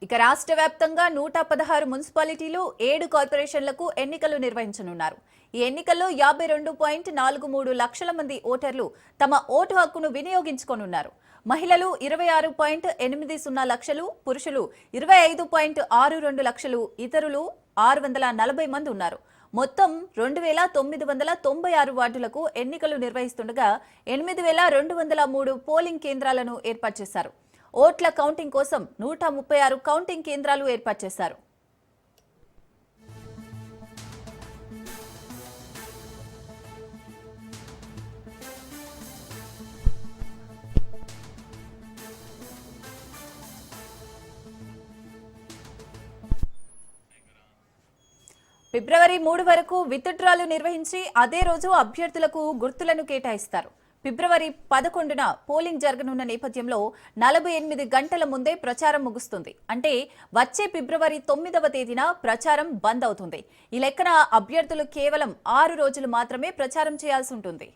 ఇక రాష్ట్ర వ్యాప్తంగా 116 మున్సిపాలిటీలు 7 కార్పొరేషన్లకు ఎన్నికలు నిర్వహించనున్నారు. ఈ ఎన్నికల్లో 52.43 లక్షల మంది ఓటర్లు తమ ఓటు హక్కును వినియోగించుకోనున్నారు. మహిళలు 26.80 లక్షలు, పురుషులు 25.62 లక్షలు, ఇతరులు 640 మంది ఉన్నారు. మొత్తం 2996 వార్డులకు ఎన్నికలు నిర్వహిస్తుండగా 8203 పోలింగ్ కేంద్రాలను ఏర్పాటు చేశారు. ఓట్ల కౌంటింగ్ కోసం 136 కౌంటింగ్ కేంద్రాలు ఏర్పాటు చేశారు. ఫిబ్రవరి 3 వరకు విత్డ్రాలు నిర్వహించి అదే రోజు అభ్యర్థులకు గుర్తులను కేటాయిస్తారు. ఫిబ్రవరి 11న పోలింగ్ జరగనున్న నేపథ్యంలో 48 గంటల ముందే ప్రచారం ముగుస్తుంది. అంటే వచ్చే ఫిబ్రవరి 9వ తేదీన ప్రచారం బంద్ అవుతుంది. ఈ లెక్కన అభ్యర్థులు కేవలం 6 రోజులు మాత్రమే ప్రచారం చేయాల్సి ఉంటుంది.